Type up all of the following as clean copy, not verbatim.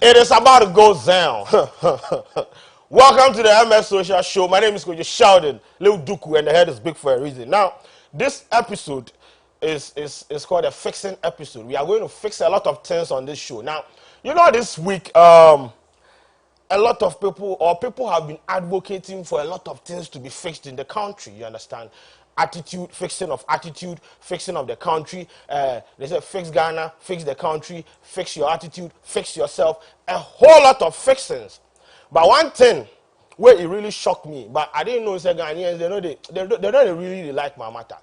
It is about to go down. Welcome to the MS Social Show. My name is Kwadwo Sheldon, Little Duku, and the head is big for a reason. Now, this episode is called a fixing episode. We are going to fix a lot of things on this show. Now, you know, this week, a lot of people have been advocating for a lot of things to be fixed in the country. You understand? Attitude, fixing of the country. They say fix Ghana, fix the country, fix your attitude, fix yourself. A whole lot of fixings. But one thing where it really shocked me, but I didn't know it's Ghanaians, they don't really like my matter.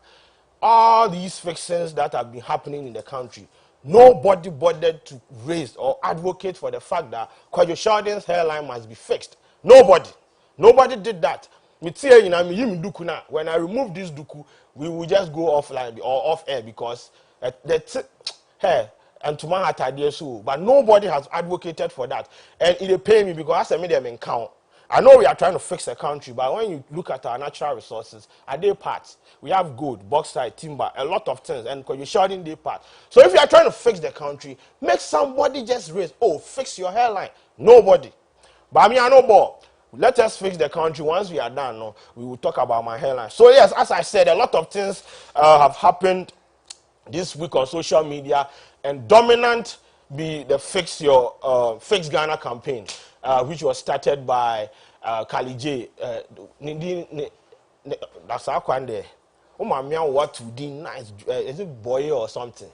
All these fixings that have been happening in the country, nobody bothered to raise or advocate for the fact that Kwadwo Sheldon's hairline must be fixed. Nobody did that. When I remove this duku, we will just go offline or off air because hair and to my idea so. But nobody has advocated for that, and it pay me because I made them in count. I know we are trying to fix the country, but when you look at our natural resources, are they parts? We have gold, bauxite, timber, a lot of things, and you're shouting they part. So if you are trying to fix the country, make somebody just raise, fix your hairline. Nobody. But I mean, I know more. Let us fix the country. Once we are done, no, we will talk about my hairline. So yes, as I said, a lot of things have happened this week on social media, and dominant be the Fix Ghana campaign, which was started by Kali J. That's our kwande. What to do nice? Is it boy or something?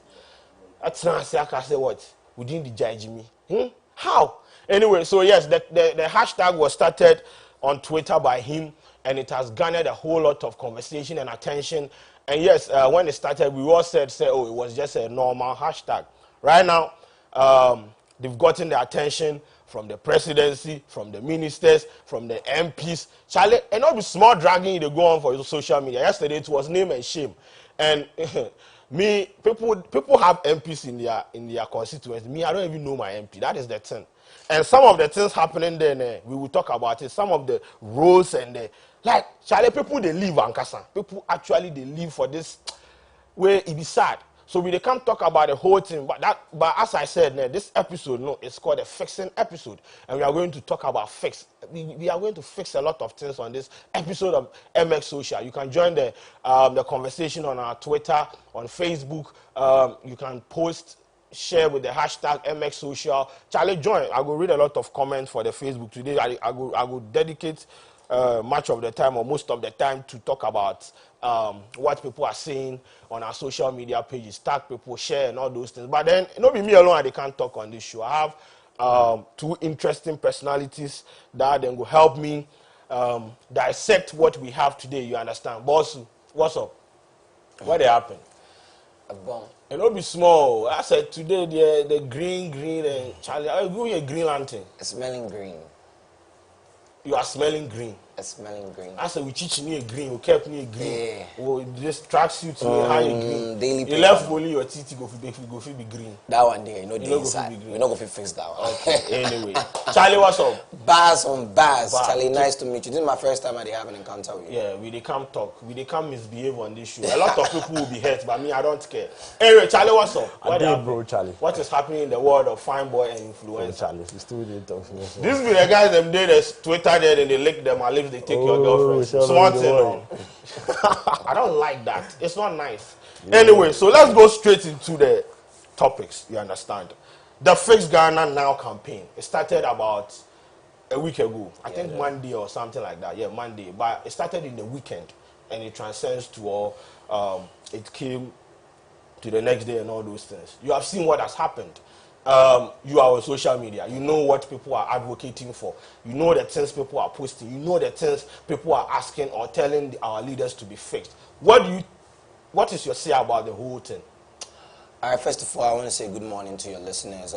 That's not say I say what? We didn't judge me. How? Anyway, so yes, the hashtag was started on Twitter by him, and it has garnered a whole lot of conversation and attention. And yes, when it started, we all said, it was just a normal hashtag. Right now, they've gotten the attention from the presidency, from the ministers, from the MPs. Charlie, and not be small dragging they go on for social media. Yesterday, it was name and shame. And people have MPs in their constituency. Me, I don't even know my MP. That is the thing. And some of the things happening there, we will talk about it. Some of the roles and Charlie, people they live Ankasa. People actually they live for this way. It be sad. So we can't talk about the whole thing. But as I said, this episode, it's called a fixing episode, and we are going to talk about fix. We are going to fix a lot of things on this episode of MX Social. You can join the conversation on our Twitter, on Facebook. You can post share with the hashtag MX Social. Charlie, join. I will read a lot of comments for the Facebook today. I will dedicate much of the time or most of the time to talk about what people are saying on our social media pages, tag people, share, and all those things. But then, not be me alone, they can't talk on this show. I have two interesting personalities that then will help me dissect what we have today. You understand? Boss, what's up? What happened? A bomb. It will be small. I said today the green and Charlie, I give you a green lantern. It's smelling green. You are smelling green. It's smelling green. I said we teach me a green, we kept me a green. Yeah. Oh, this tracksuit me high green. Daily you paper. left only your TT go fit be green. That one day, you know, You the no go inside. fit be green. We're not going to fix that one. Okay. Anyway, Charlie, what's up? Bars on bars. Bars. Charlie, nice to meet you. This is my first time I have an encounter with you. Yeah, we they come talk, we they come misbehave on this show. A lot of people will be hurt, but me, I don't care. Anyway, Charlie, what's up? I did, bro, Charlie. What is happening in the world of fine boy and influencer? Charlie, we still did talk. This be the guys them did there's Twitter there and they lick them and leave they take your girlfriend. Sheldon, Smart thing, no? I don't like that. It's not nice. Yeah. Anyway, so let's go straight into the topics. You understand? The Fix Ghana Now campaign. It started about a week ago. I think Monday or something like that. Yeah, Monday. But it started in the weekend and it transcends to all. It came to the next day and all those things. You have seen what has happened. You are on social media. You know what people are advocating for. You know the things people are posting. You know the things people are asking or telling our leaders to be fixed. What is your say about the whole thing? All right, first of all, I want to say good morning to your listeners.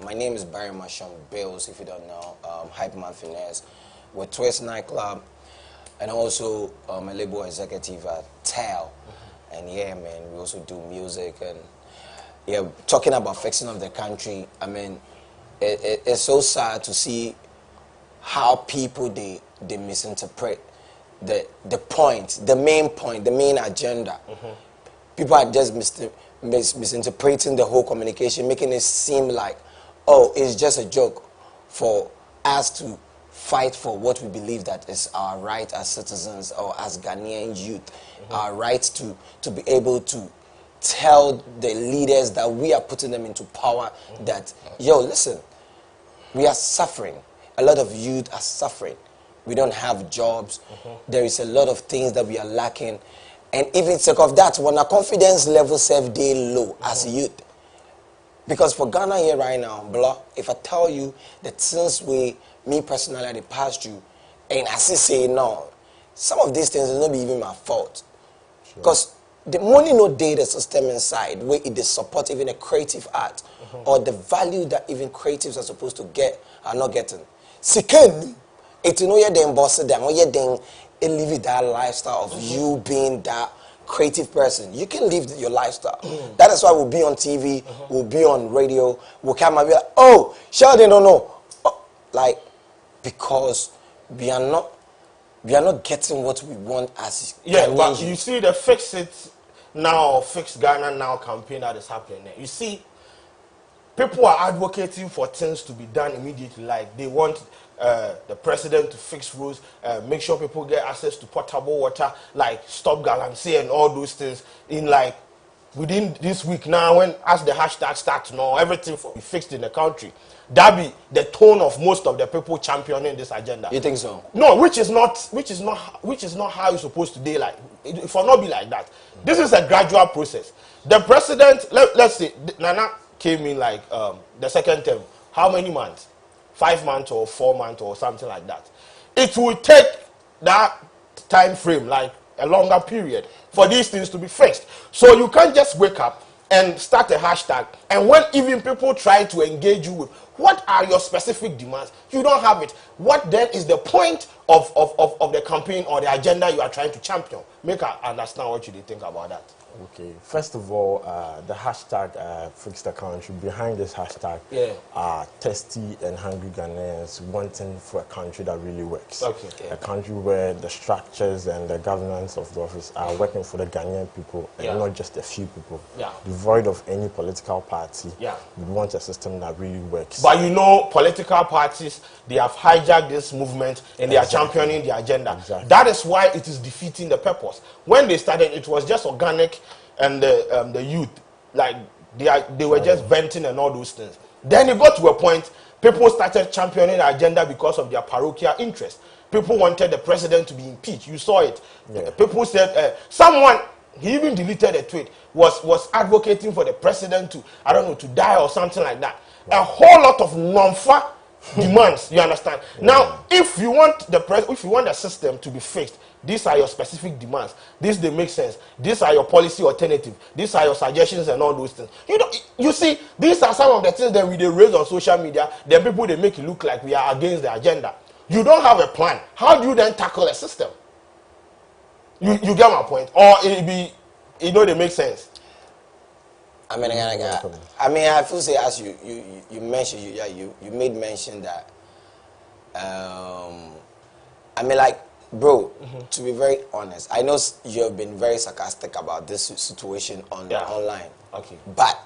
My name is Berima from Billz, if you don't know, Hyperman Finesse, with Twist Nightclub, and also a label executive at TEL. And yeah, man, we also do music and yeah, talking about fixing of the country. I mean, it's so sad to see how people they misinterpret the point, the main agenda. People are just misinterpreting the whole communication, making it seem like, oh, it's just a joke for us to fight for what we believe that is our right as citizens or as Ghanaian youth, our right to be able to tell the leaders that we are putting them into power that, yo, listen, we are suffering. A lot of youth are suffering. We don't have jobs. There is a lot of things that we are lacking. And even sake of that, when our confidence level self day low as youth. Because for Ghana here right now, blah, if I tell you that since me personally, I passed you, and I still say no, some of these things will not be even my fault. Because the money no data system inside where it is support even a creative art or the value that even creatives are supposed to get are not getting. Second, it's no yet then boss them or yet then live that lifestyle of you being that creative person. You can live your lifestyle. That is why we'll be on TV, we'll be on radio, we'll come and be like, oh, Sheldon don't know. Oh, like, because we are not getting what we want as Ghanaian. But you see the Fix It Now, Fix Ghana Now campaign that is happening there. You see, people are advocating for things to be done immediately. Like they want the president to fix roads, make sure people get access to potable water, like stop galamsey and all those things in like within this week now. When as the hashtag starts now, everything will be fixed in the country. That be the tone of most of the people championing this agenda. You think so? No, which is not how it's supposed to be like. It will not be like that. This is a gradual process. The president, let's say Nana came in like the second term. How many months? 5 months or 4 months or something like that. It will take that time frame, like a longer period, for these things to be fixed. So you can't just wake up and start a hashtag, and when even people try to engage you with what are your specific demands, you don't have it. What then is the point of the campaign or the agenda you are trying to champion? Make us understand what you think about that. Okay, first of all, the hashtag Fix the Country, behind this hashtag are thirsty and hungry Ghanaians wanting for a country that really works. A country where the structures and the governance of the office are working for the Ghanaian people and not just a few people. Devoid of any political party, we want a system that really works. But you know, political parties, they have hijacked this movement and they are championing the agenda. That is why it is defeating the purpose. When they started, it was just organic and the youth, like They were just venting and all those things. Then it got to a point, people started championing the agenda because of their parochial interest. People wanted the president to be impeached. You saw it. Yeah. People said, someone, he even deleted a tweet, was advocating for the president to, I don't know, to die or something like that. Yeah. A whole lot of non-fa demands, you understand? Yeah. Now, if you want the system to be fixed, these are your specific demands. These they make sense. These are your policy alternatives. These are your suggestions and all those things. You see, these are some of the things that we raise on social media. The people they make it look like we are against the agenda. You don't have a plan. How do you then tackle a system? You get my point, or it be, they make sense. I I feel say as you mentioned, you made mention that. Bro, to be very honest, I know you have been very sarcastic about this situation online. Okay. But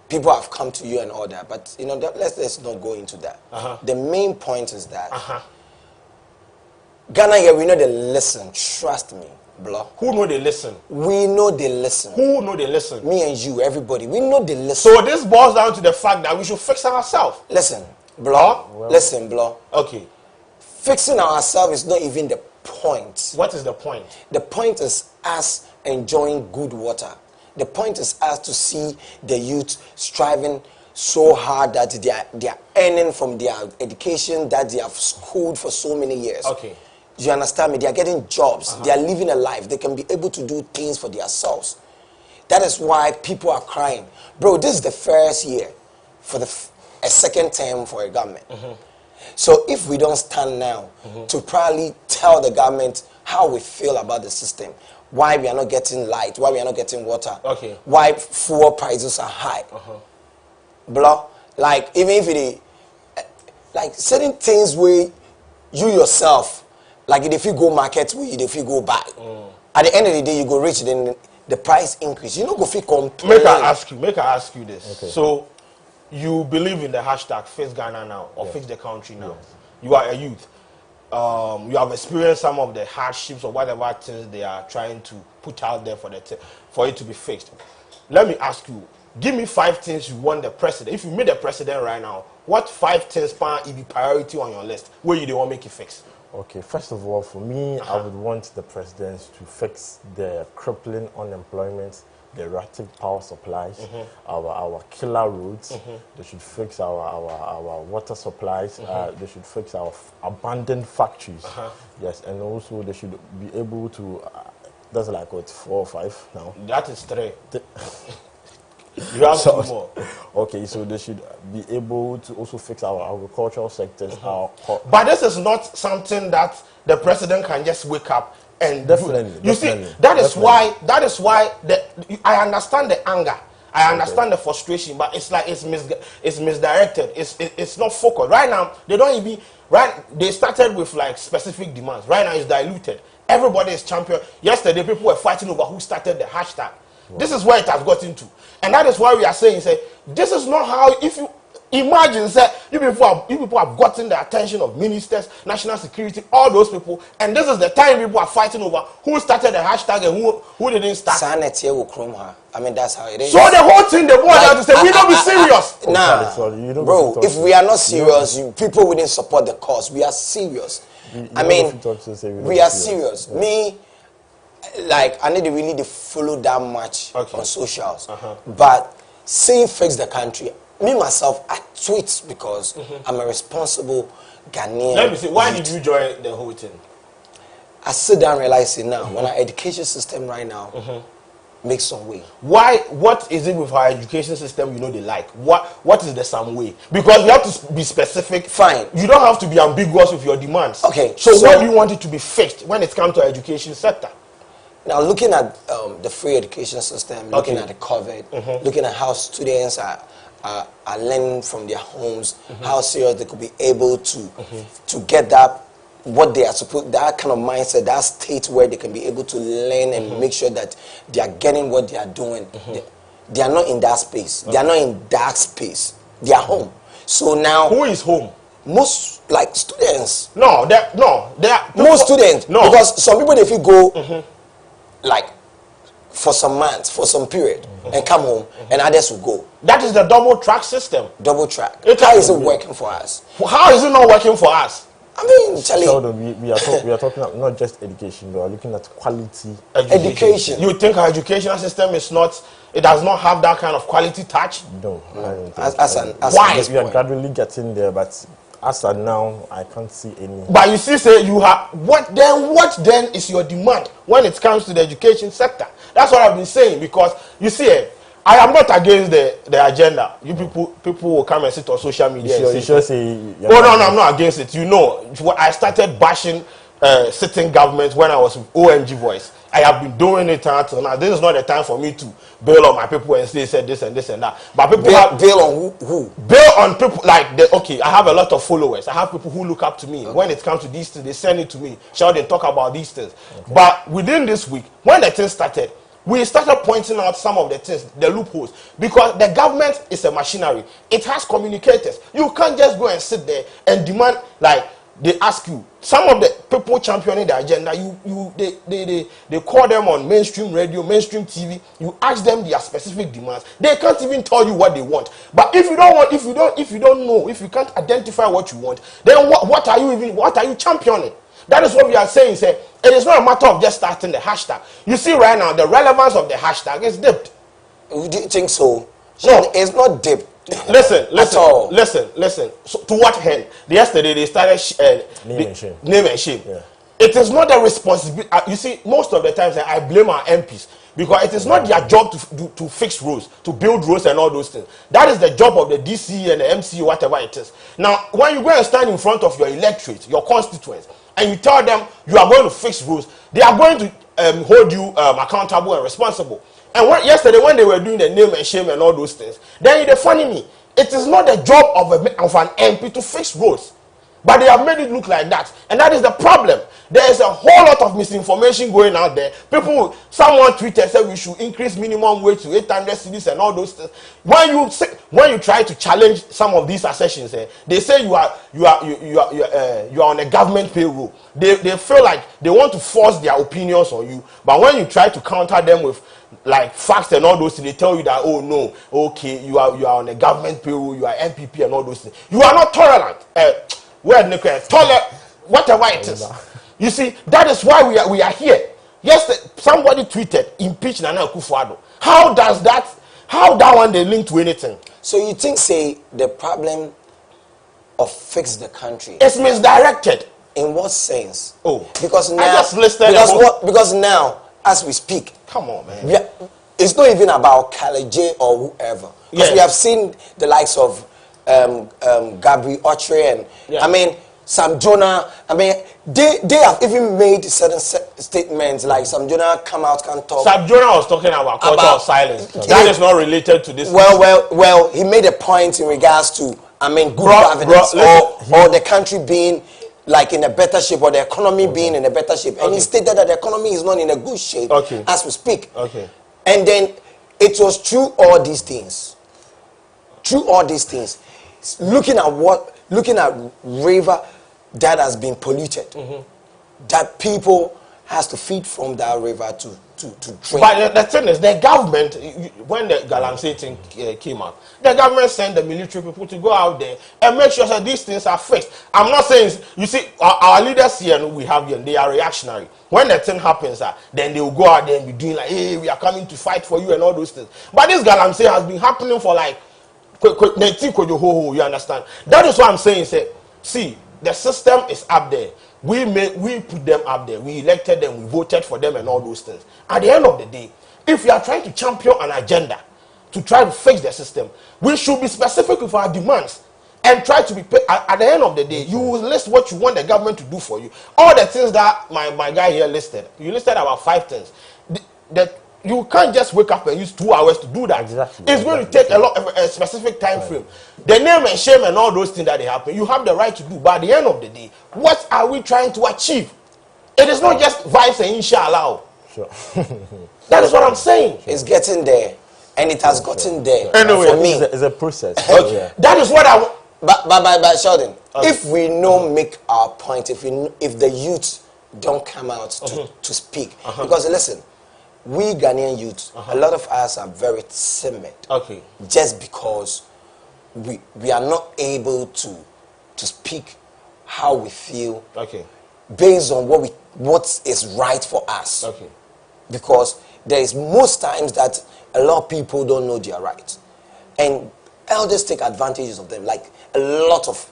people have come to you and all that. But let's not go into that. The main point is that Ghana here, we know they listen. Trust me, bro. Who know they listen? We know they listen. Who know they listen? Me and you, everybody. We know they listen. So this boils down to the fact that we should fix ourselves. Listen, bro. Well, listen, bro. Okay. Fixing ourselves is not even the point. What is the point? The point is us enjoying good water. The point is us to see the youth striving so hard that they are earning from their education that they have schooled for so many years. Okay. You understand me? They are getting jobs. They are living a life. They can be able to do things for themselves. That is why people are crying. Bro, this is the first year for a second term for a government. So if we don't stand now to proudly tell the government how we feel about the system, why we are not getting light, why we are not getting water, why fuel prices are high, blah, like even if it like certain things where you yourself, like if you go market, if you go buy, at the end of the day you go rich, then the price increase. You know, go feel complain. Make I ask you this. Okay. So you believe in the hashtag Fix Ghana Now or Fix the Country Now. Yes. You are a youth. You have experienced some of the hardships or whatever things they are trying to put out there for it to be fixed. Let me ask you, give me 5 things you want the president. If you meet the president right now, what 5 things will be priority on your list where you don't want to make it fix? Okay, first of all, for me, I would want the president to fix the crippling unemployment, the erratic power supplies, our killer roads. They should fix our water supplies. They should fix our abandoned factories. Yes, and also they should be able to. That's like what, 4 or 5 now. That is 3. You have 2 more. Okay, so they should be able to also fix our agricultural sectors. But this is not something that the president can just wake up and definitely. You see, that is why I understand the anger. I understand the frustration, but it's like it's misdirected. It's not focused. Right now, they don't even they started with like specific demands. Right now it's diluted. Everybody is champion. Yesterday people were fighting over who started the hashtag. Wow. This is where it has gotten to. And that is why we are saying, this is not how, if you imagine, you people have gotten the attention of ministers, national security, all those people, and this is the time people are fighting over who started the hashtag and who didn't start. I mean, that's how it is. So the whole thing, they boil down to say, we don't be serious. Nah, bro, if we are not serious, people wouldn't support the cause. We are serious. We are serious. Me, like, I need to really follow that much on socials. But saying Fix the Country, me myself, I tweet because I'm a responsible Ghanaian. Let me see, why did you join the whole thing? I sit down and realize it now. When our education system right now makes some way. Why? What is it with our education system they like? What is the some way? Because you have to be specific. Fine. You don't have to be ambiguous with your demands. Okay. So what do you want it to be fixed when it comes to our education sector? Now, looking at the free education system, looking at the COVID, looking at how students are learning from their homes, how serious they could be able to get that, what they are supposed, that kind of mindset, that state where they can be able to learn and make sure that they are getting what they are doing. They are not in that space. They are not in that space. They are home. So now, who is home? Most like students. They are most students. No, because some people if you go like for some months, for some period, and come home, and others will go. That is the double track system. Double track. How is it working for us? How is it not working for us? I mean, Charlie. Sheldon, we are talking about not just education, we are looking at quality education. You think our educational system is not, it does not have that kind of quality touch? No, I don't think why? We are gradually getting there, but as of now, I can't see any. But you see, say you have what then is your demand when it comes to the education sector? That's what I've been saying, because you see, I am not against the agenda. You people will come and sit on social media. You sure say? Oh no, I'm not against it. You know, I started bashing sitting government when I was with OMG Voice. I have been doing it until now. This is not the time for me to bail on my people and say said this and this and that. But people bail on who? Bail on people like okay. I have a lot of followers. I have people who look up to me. When it comes to these things, they send it to me. Sheldon, talk about these things. Okay. But within this week, when the thing started, we started pointing out some of the things, the loopholes, because the government is a machinery. It has communicators. You can't just go and sit there and demand, like they ask you. Some of the people championing the agenda, they call them on mainstream radio, mainstream TV. You ask them their specific demands. They can't even tell you what they want. But if you don't know, if you can't identify what you want, then what are you championing? That is what we are saying. Say, it is not a matter of just starting the hashtag. You see right now, the relevance of the hashtag is dipped. Do you think so? No, it's not dipped. Listen. So, to what end? Yesterday they started name and shame. Yeah. It is not a responsibility. You see, most of the times I blame our MPs, because it is not their job to fix roads, to build roads and all those things. That is the job of the DC and the MC, whatever it is. Now, when you go and stand in front of your electorate, your constituents, and you tell them you are going to fix roads, they are going to hold you accountable and responsible. And yesterday when they were doing the name and shame and all those things, then they funny me. It is not the job of an MP to fix roads. But they have made it look like that. And that is the problem. There is a whole lot of misinformation going out there. Someone tweeted, said we should increase minimum wage to 800 cedis and all those things. When you try to challenge some of these assertions, they say you are on a government payroll. They feel like they want to force their opinions on you. But when you try to counter them with like facts and all those things, they tell you that, oh no, okay, you are on a government payroll, you are MPP and all those things. You are not tolerant. Whatever it is. You see, that is why we are here. Yes, somebody tweeted, impeach Nana Akufo-Addo. How that one they link to anything? So you think, say, the problem of fix the country is misdirected? In what sense? Oh, because now, I just listed because now, as we speak, come on, man, it's not even about Kaleje or whoever. Because we have seen the likes of Gabriel Ochre and I mean Sam Jonah. I mean they have even made certain statements, like Sam Jonah come out can talk. Sam Jonah was talking about culture of silence. That is not related to this. Well, he made a point in regards to good governance or the country being like in a better shape, or the economy being in a better shape. And he stated that the economy is not in a good shape as we speak. Okay. And then it was through all these things. Looking at river that has been polluted, that people has to feed from that river to drink. But the thing is, the government, when the Galamsey thing came out, the government sent the military people to go out there and make sure that these things are fixed. I'm not saying, you see, our leaders here, we have here, they are reactionary. When the thing happens, then they will go out there and be doing like, hey, we are coming to fight for you and all those things. But this Galamsey has been happening for like, you understand? That is what I'm saying. Say, see, the system is up there. We put them up there. We elected them. We voted for them and all those things. At the end of the day, if you are trying to champion an agenda to try to fix the system, we should be specific with our demands and try to be at the end of the day, you will list what you want the government to do for you. All the things that my guy here listed. You listed about 5 things. You can't just wake up and use 2 hours to do that. Exactly. It's going to take a specific time frame. The name and shame and all those things that they happen, you have the right to do. But at the end of the day, what are we trying to achieve? It is not just vibes and inshallah. Sure. That is what I'm saying. It's getting there, and it has gotten there. Anyway, for me, it's a process. Okay. That is what I want. But Sheldon, if we don't make our point, if the youth don't come out to speak, because listen, we Ghanaian youth, a lot of us are very timid. Okay. Just because we are not able to speak how we feel. Okay. Based on what is right for us. Okay. Because there is most times that a lot of people don't know their rights, and elders take advantages of them. Like a lot of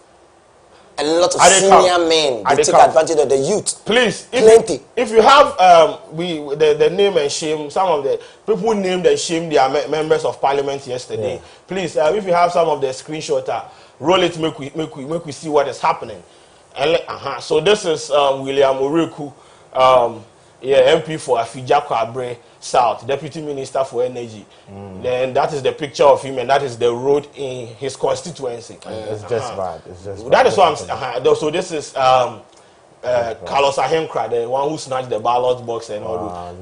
senior men, they take advantage of the youth. Please, plenty. If you have the name and shame, some of the people named and shamed their members of parliament yesterday. Please, if you have some of the screenshot, roll it. Make we see what is happening. And so this is William Oriku, MP for Afija Kwabre South, Deputy Minister for Energy. Then that is the picture of him, and that is the road in his constituency. It's just bad. It's just that is what I'm saying. So this is Carlos Ahemkra, the one who snatched the ballot box and all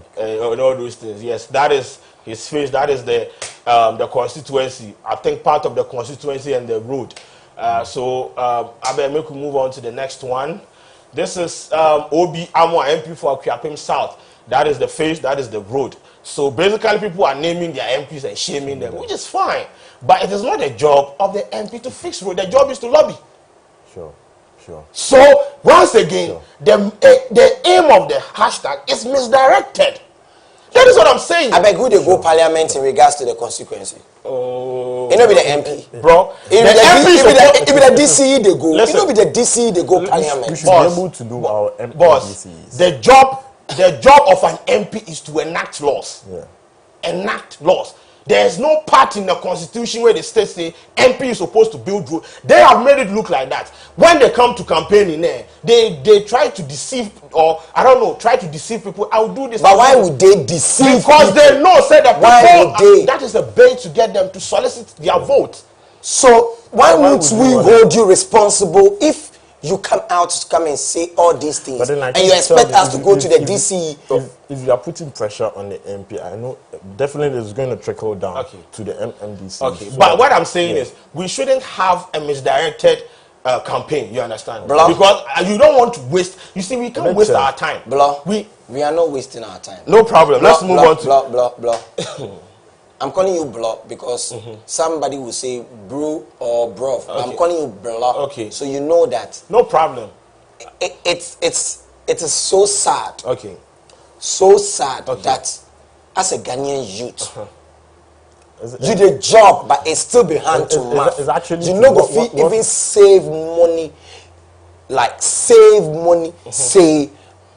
those things. Yes, that is his face. That is the constituency. I think part of the constituency and the road. So I better make we move on to the next one. This is Obi Amwa, MP for Akuapem South. That is the face, that is the road. So basically people are naming their MPs and shaming them, which is fine. But it is not the job of the MP to fix road. The job is to lobby. Sure. So once again, the aim of the hashtag is misdirected. That is what I'm saying. I beg who they go parliament in regards to the consequency. Oh, it not be the MP, bro. If the DCE they go, it not be the DCE they go parliament. We should be able to do our DCEs. The job of an MP is to enact laws. Enact laws. There is no part in the constitution where the state say MP is supposed to build road. They have made it look like that. When they come to campaign in there, they try to deceive, or I don't know, try to deceive people. I'll do this. But why would they deceive? Because people? they know, said that people, that is a bait to get them to solicit their vote. So why would we hold you responsible if you come out to come and say all these things, and you expect us to go to the DCE? If you are putting pressure on the MP, I know definitely it's going to trickle down to the MDC. Okay, so, but what I'm saying is we shouldn't have a misdirected campaign. You understand? Blah. Because you don't want to waste. You see, we can't waste our time. Blah. We are not wasting our time. No problem. Blah, let's move on to blah. I'm calling you blah because somebody will say bro or bro. Okay. I'm calling you blah. Okay. So you know that. No problem. It is so sad. Okay. So sad that as a Ghanaian youth, you the job, but it's still behind to mouth. You know, even save money, like save money. Say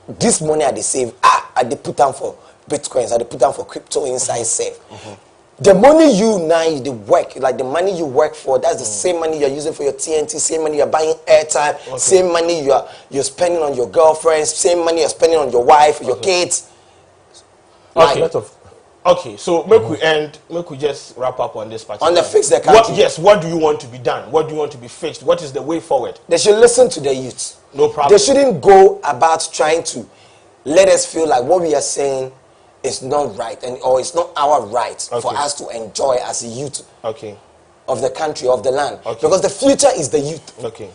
this money I they save. I they put down for bitcoins. I they put down for crypto inside safe. The money you now the work, like the money you work for, that's the same money you're using for your TNT, same money you're buying airtime, same money you're spending on your girlfriends, same money you're spending on your wife, your kids. Okay, so make we just wrap up on this part. On the fix the country. What do you want to be done? What do you want to be fixed? What is the way forward? They should listen to the youth. No problem. They shouldn't go about trying to let us feel like what we are saying is not right, or it's not our right for us to enjoy as a youth of the country, of the land. Because the future is the youth. Okay.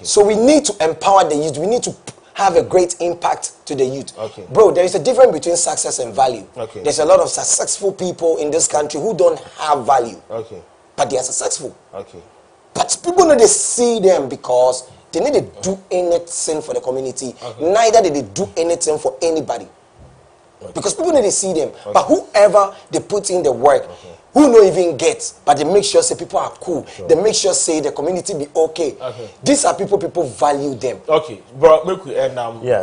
So we need to empower the youth. We need to have a great impact to the youth. Bro, there is a difference between success and value. There's a lot of successful people in this country who don't have value. But they are successful. But people know they see them because they need to do anything for the community. Neither did they do anything for anybody. Because people need to see them. But whoever they put in the work, who no even get, but they make sure say people are cool. They make sure say the community be okay. These are people value them. Okay, bro, make we end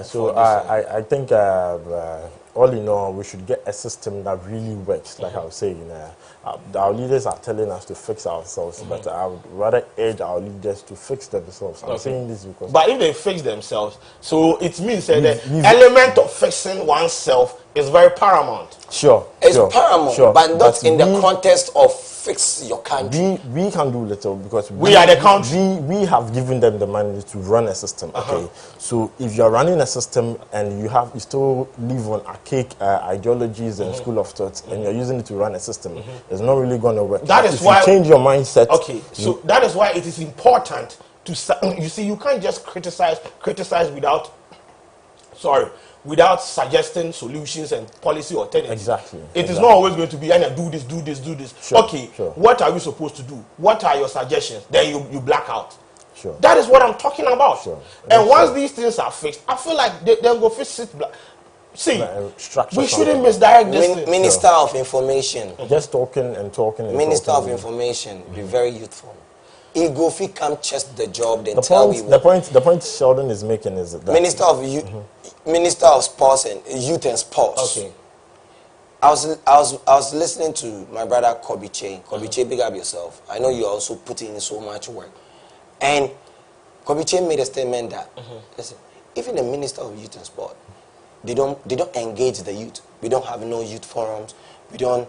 so I think all in all, we should get a system that really works. Like I was saying, our leaders are telling us to fix ourselves, but I would rather urge our leaders to fix themselves. I'm saying this because... But if they fix themselves, so it means that the element of fixing oneself is very paramount. It's paramount, but not in the context of fix your country. We can do little because we are the country. We have given them the money to run a system. Okay, so if you are running a system and you still live on archaic ideologies and school of thoughts, and you're using it to run a system, it's not really going to work. That is why you change your mindset. Okay, so that is why it is important to. You see, you can't just criticize without. without suggesting solutions and policy alternatives. Exactly. It is not always going to be, do this, do this, do this. Sure, okay, sure. what are we supposed to do? What are your suggestions? Then you black out. Sure. That is what I'm talking about. Sure. And once these things are fixed, I feel like they'll go fix it. See, we shouldn't misdirect this Minister of Information. Just talking and talking. And Minister talking. of Information, be very youthful. He go if he come chest the job, then the point Sheldon is making is that Minister of Minister of Sports and Youth and Sports. Okay. I was listening to my brother Kobe Che. Kobe Che, big up yourself. I know you also put in so much work. And Kobe Che made a statement that listen, even the Minister of Youth and Sport, they don't engage the youth. We don't have no youth forums. We don't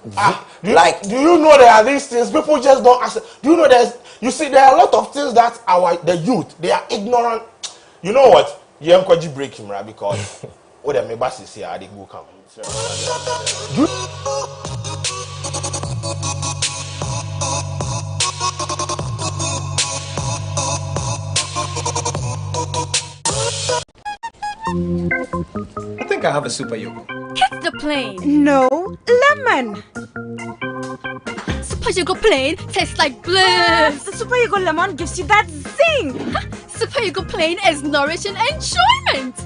do you know there are these things people just don't ask? Do you know there are a lot of things that the youth, they are ignorant. You know what? You encourage break him, right? Because what the members is here, they go come. I think I have a super yogo. Catch the plane. No, lemon. Super Yogo plain tastes like bliss. The Super Yogo lemon gives you that zing. Super Yogo plain is nourishing enjoyment.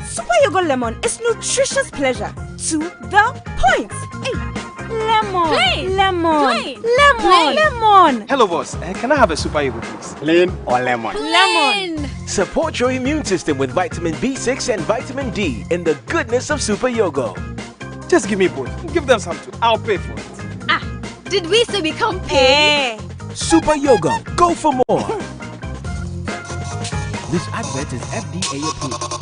Super Yogo lemon is nutritious pleasure. To the point. Hey, lemon. Plain. Lemon. Plain. Lemon. Plain. Lemon. Hello, boss. Can I have a super yogo, please? Plain or lemon? Plain. Support your immune system with vitamin B6 and vitamin D in the goodness of Super Yogo. Just give me both. Give them some too. I'll pay for it. Did we say we can't pay? Super Yogo. Go for more. This advert is FDA approved.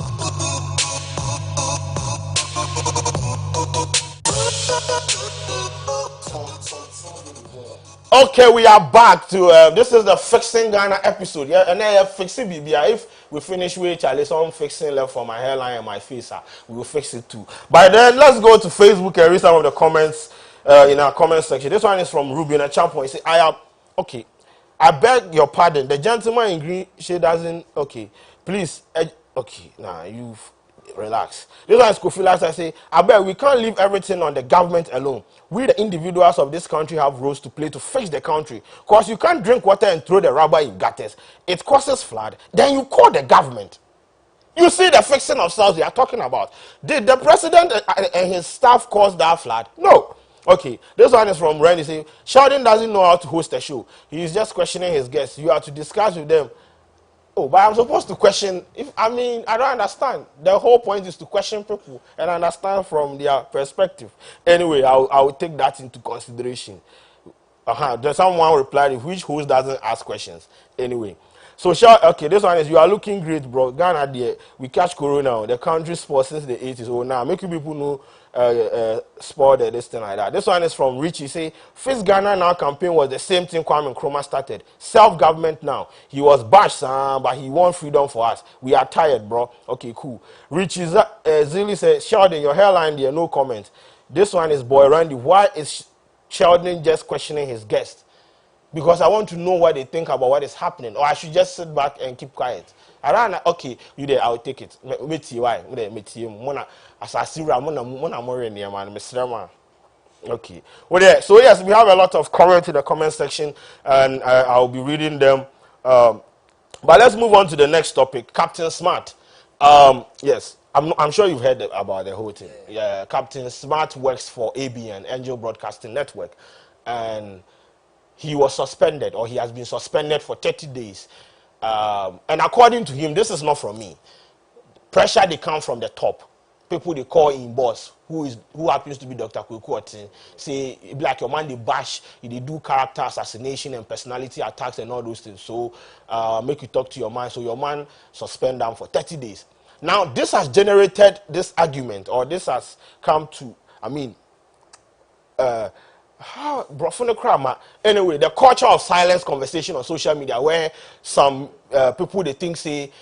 Okay, we are back to this is the Fixing Ghana episode. Yeah, and then fixing BBI. If we finish with Charlie, some fixing left for my hairline and my face, we will fix it too. By then, let's go to Facebook and read some of the comments in our comment section. This one is from Ruby and a champion. He said, I beg your pardon. The gentleman in green, she doesn't. Okay, please. Okay, now you've relax. This one is Kofi Last. I say, I bet we can't leave everything on the government alone. We, the individuals of this country, have roles to play to fix the country. Because you can't drink water and throw the rubber in gutters. It causes flood. Then you call the government. You see the fixing of cells we are talking about. Did the president and his staff cause that flood? No. Okay, this one is from Randy. Say, Sheldon doesn't know how to host a show. He is just questioning his guests. You have to discuss with them. Oh, but I'm supposed to question. I don't understand. The whole point is to question people and understand from their perspective. Anyway, I will take that into consideration. Then someone replied, which host doesn't ask questions? Anyway. So, okay, this one is, you are looking great, bro. Ghana, there, we catch corona. The country sport since the 80s. Oh, now, making people know sport, this thing like that. This one is from Richie. Say, Fix Ghana Now campaign was the same thing Kwame Nkrumah started. Self-government now. He was bashed, but he won freedom for us. We are tired, bro. Okay, cool. Richie Zilly says, Sheldon, your hairline there, no comment. This one is Boy Randy. Why is Sheldon just questioning his guest? Because I want to know what they think about what is happening. Or I should just sit back and keep quiet. Okay, you there, I'll take it. Why? Okay. Well, yeah, so yes, we have a lot of comments in the comment section, and I'll be reading them. But let's move on to the next topic, Captain Smart. Yes, I'm sure you've heard about the whole thing. Yeah, Captain Smart works for ABN, Angel Broadcasting Network, and he was suspended, or he has been suspended for 30 days. And according to him, this is not from me. Pressure, they come from the top. People they call in boss, who happens to be Dr. Kwadwo, say, like your man, they bash, they do character assassination and personality attacks and all those things. So, make you talk to your man. So your man suspend them for 30 days. Now, this has generated this argument, or this has come to, anyway, the culture of silence conversation on social media, where some people, they think, say,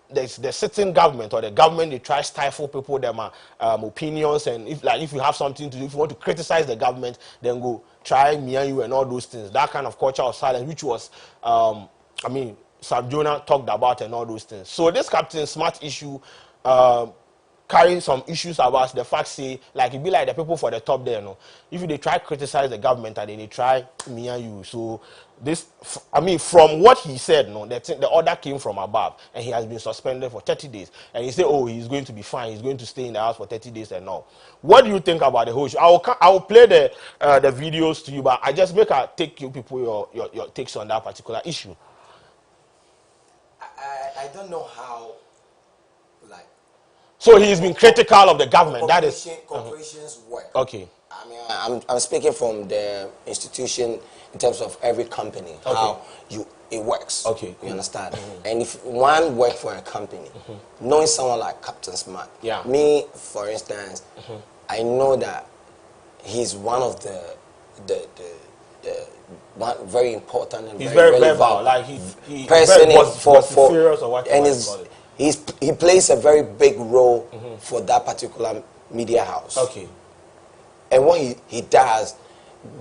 the sitting government or the government, they try to stifle people, their opinions, and if you have something to do, if you want to criticize the government, then go try me and you and all those things. That kind of culture of silence, which was, Sam Jonah talked about and all those things. So this Captain Smart issue carry some issues about the fact, say, like it be like the people for the top there, if they try to criticize the government and then they try me and you. So this, I mean, from what he said, the order came from above, and he has been suspended for 30 days. And he said, oh, he's going to be fine. He's going to stay in the house for 30 days and all. What do you think about the whole show? I will play the videos to you, but I just make take you people your takes on that particular issue. I don't know how, like. So he's been critical of the government. That is corporations work. Okay. I mean, I'm speaking from the institution in terms of every company, how it works. Okay. You understand? And if one work for a company, knowing someone like Captain Smart, me, for instance, I know that he's one of the one very important and he's very relevant, like he person for serious or what, and he plays a very big role for that particular media house. Okay. And what he does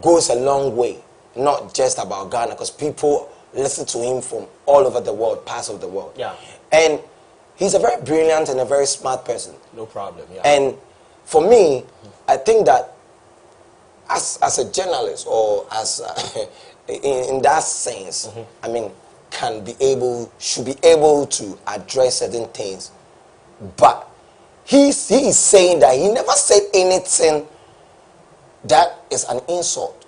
goes a long way, not just about Ghana, because people listen to him from all over the world, parts of the world. Yeah. And he's a very brilliant and a very smart person. No problem. Yeah. And for me, I think that as a journalist or as in that sense, I mean, should be able to address certain things, but he is saying that he never said anything that is an insult.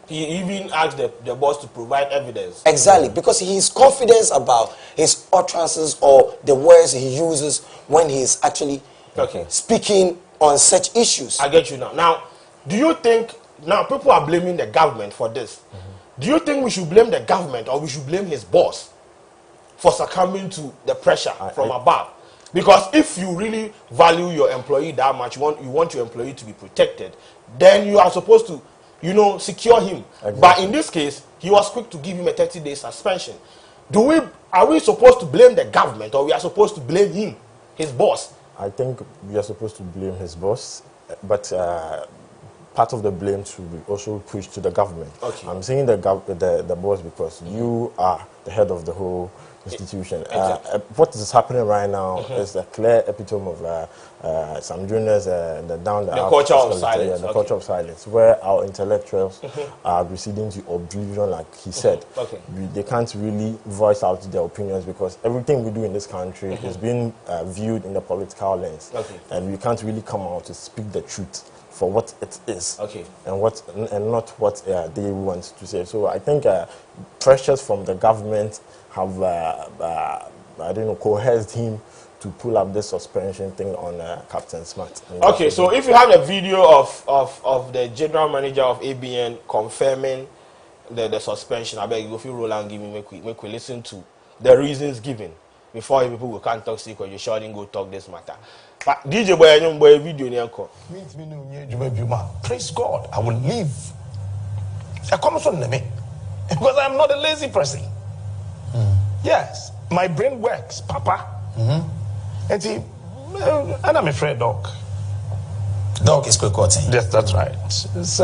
He even asked the boss to provide evidence. Exactly, because he is confident about his utterances or the words he uses when he is actually speaking on such issues. I get you now. Now, do you think, now people are blaming the government for this. Do you think we should blame the government or we should blame his boss for succumbing to the pressure from above? Because if you really value your employee that much, you want your employee to be protected, then you are supposed to, secure him. Exactly. But in this case, he was quick to give him a 30-day suspension. Are we supposed to blame the government or we are supposed to blame him, his boss? I think we are supposed to blame his boss, but part of the blame should be also pushed to the government. Okay. I'm saying the boss because you are the head of the whole institution. Exactly. What is happening right now is a clear epitome of some juniors down the culture of silence. The culture of silence, where our intellectuals are receding to oblivion, like he said. They can't really voice out their opinions because everything we do in this country is being viewed in the political lens, and we can't really come out to speak the truth for what it is, and not what they want to say. So I think pressures from the government have, coerced him to pull up this suspension thing on Captain Smart. Okay, so if you have a video of the general manager of ABN confirming the suspension, I beg you, if you roll and give me, make we listen to the reasons given before people will can't talk sick or you shouldn't go talk this matter. But DJ boy video praise God, I will leave. Because I'm not a lazy person. Yes, my brain works, Papa. And I'm afraid dog. Dog is quick cutting. Yes, that's right. It's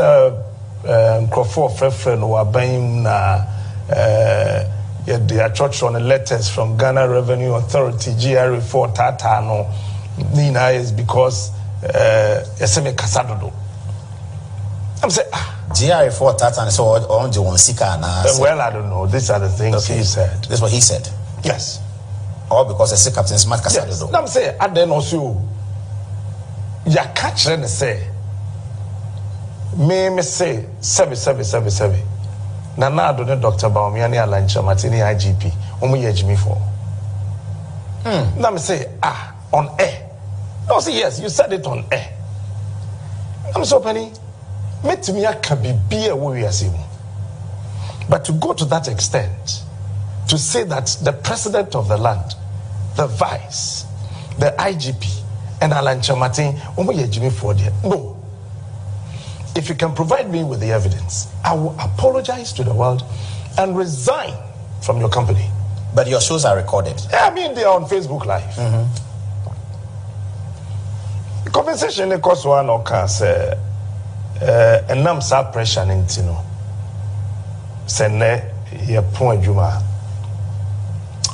Crawford friend who are buying their church on the letters from Ghana Revenue Authority, GRA4 Tata no Nina is because Eseme Kasadodo. I'm saying GRA4 Tata so on the one sika na. Well, I don't know. These are the things he said. That's what he said. Yes. Or because I say Captain Smart Kasadodo. Yes. I'm saying I then also ya catch and say me say seven. Nana do the Dr. Baumiani Alancha Martini IGP. Omo ye Jimmy for. Let me say on air. No, say yes, you said it on air. I'm so penny. Met me can be a warrior. But to go to that extent, to say that the president of the land, the vice, the IGP, and Alan Chamatin, no. If you can provide me with the evidence, I will apologize to the world and resign from your company. But your shows are recorded. I mean, they are on Facebook Live. The conversation, of course, one or can say, and nam sa pressure nintino. Sene ye point juma.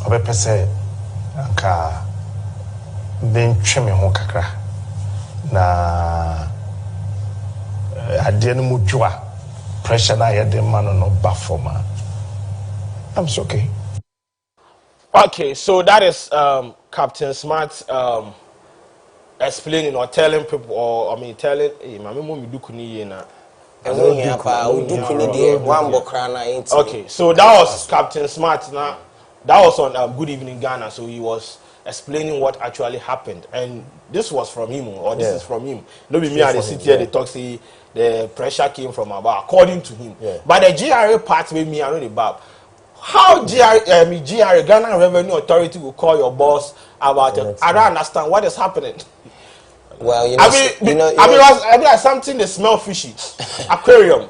Obe pese anka then trim me home kakra. Na I didn't move pressure na ya the man no bafoma. I'm so okay. Okay, so that is Captain Smart explaining or telling people, or I mean telling, hey, mama mo mi dukuni ye na. Okay, so that was Captain Smart. Now that was on Good Evening Ghana. So he was explaining what actually happened, and this was from him, or this is from him. No, be me at the city here. They talk say the pressure came from above, according to him. But the GRA part with me, I know the bab. How GRA Ghana Revenue Authority will call your boss about it? I don't understand what is happening. Well, you know, I mean, something they smell fishy. Aquarium.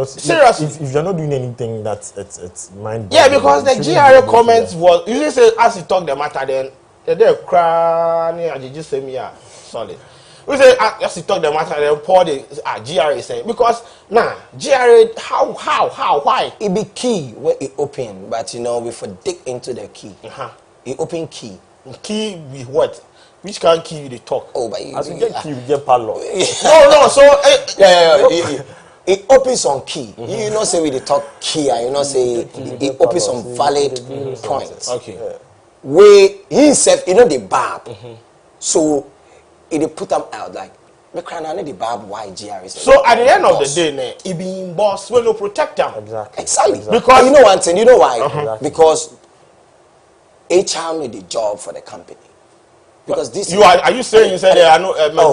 Seriously. If you're not doing anything, it's mind. Yeah, because the GRA comments was you say as you talk the matter, then they're crying and you just say me solid. We say as you talk the matter, then pour the GRA saying because GRA why it be key where it open, but you know before dig into the key. It open key. Key with what? Which kind of key you they talk? Oh, but as you get key, you get padlock. No. So it opens on key. You know, say we they talk key, and you know, say it opens on valid points. Okay. Where he himself, you know, the barb. So it they put them out like me crying on the barb. Why GRA? So at the end of the day, it being boss will no protect them. Exactly. Because you know one thing. You know why? Because HR made the job for the company. Because this are you saying you said there are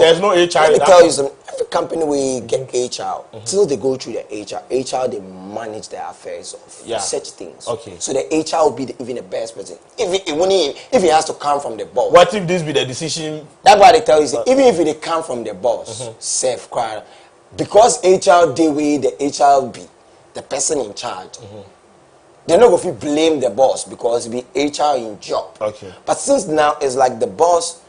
there's no HR? Let me tell you something. Every company we get HR till they go through the HR they manage their affairs of such things. Okay. So the HR will be even the best person. If he has to come from the boss. What if this be the decision? That's why they tell you. Even if they come from the boss, safe crowd, because HR the way the HR be the person in charge. They're not going to blame the boss because it be HR in job. Okay. But since now it's like the boss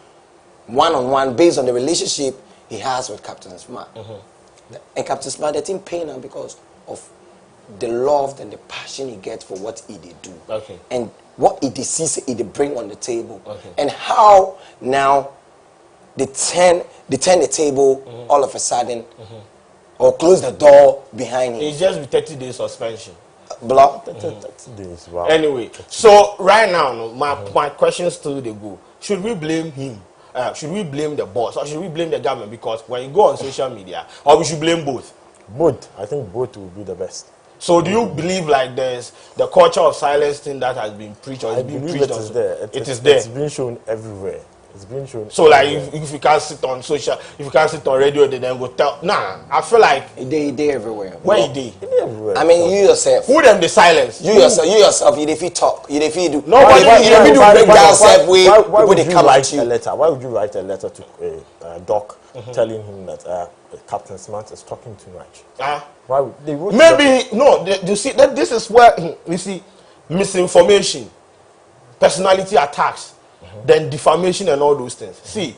one-on-one based on the relationship he has with Captain Smart. And Captain Smart, they think paying him because of the love and the passion he gets for what he did do. Okay. And what he sees he bring on the table. Okay. And how now they turn the table all of a sudden or close the door behind him. It's just with 30 days suspension. Block. Wow. Anyway, so right now, my question still they go. Should we blame him? Should we blame the boss? Or should we blame the government? Because when you go on social media, or we should blame both? Both. I think both will be the best. So do you believe like there's the culture of silence thing that has been preached or is being preached? It is there. It is there. It's being shown everywhere. It's being shown. So like if you can't sit on social, if you can't sit on radio, they then go tell. Nah, I feel like they everywhere. Where they? Everywhere. I mean, you yourself. Who them the silence? You yourself. You if you talk, you if you do. No, why would you write a letter? Why would you write a letter to Doc telling him that Captain Smart is talking too much? Why would they? Maybe no. You see that this is where you see misinformation, personality attacks. Then defamation and all those things. See,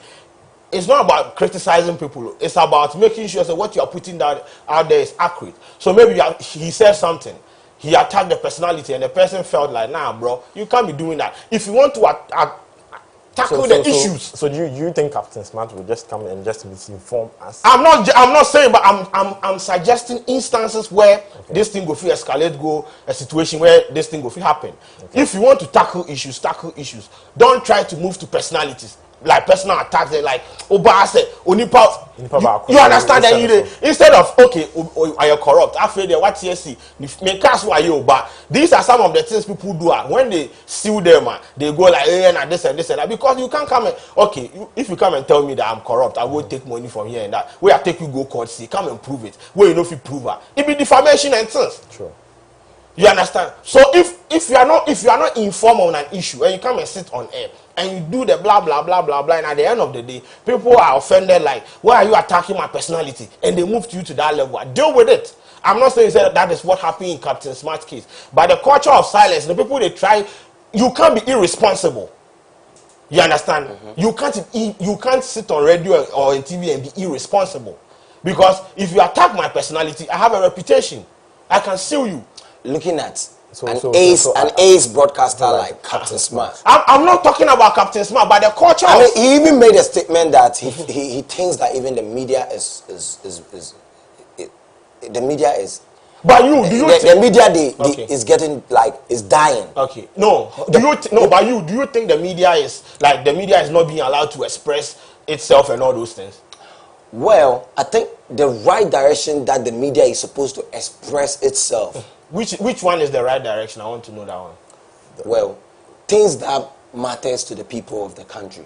it's not about criticizing people. It's about making sure that what you are putting out there is accurate. So maybe he said something. He attacked the personality and the person felt like, nah, bro, you can't be doing that. If you want to tackle the issues. So do you think Captain Smart will just come and just misinform us? I'm not saying, but I'm suggesting instances where this thing go feel escalate, go a situation where this thing go feel happen. If you want to tackle issues. Don't try to move to personalities. Like personal attacks, they like Oba said, Onipa. You understand that instead of are you corrupt? After they what TSC, make us why you Oba. These are some of the things people do. When they sue them, they go like and this and that because you can't come and if you come and tell me that I'm corrupt, I will take money from here and that. Where I take you go court, see, come and prove it. Where you know if you prove it be defamation and things. Sure. You understand? So if you are not informed on an issue and you come and sit on air and you do the blah blah blah blah blah, and at the end of the day, people are offended like, why are you attacking my personality? And they move you to that level. Deal with it. I'm not saying that is what happened in Captain Smart's case, but the culture of silence, the people they try, you can't be irresponsible. You understand? You can't sit on radio or on TV and be irresponsible, because if you attack my personality, I have a reputation. I can sue you. Looking at an ace broadcaster like Captain Smart. I'm not talking about Captain Smart, but the culture. I mean, he even made a statement that he thinks that even the media is the media is. But you, do you the media is getting is dying. Okay. No. Do you think the media is not being allowed to express itself and all those things? Well, I think the right direction that the media is supposed to express itself. Which one is the right direction? I want to know that one. Well, things that matters to the people of the country.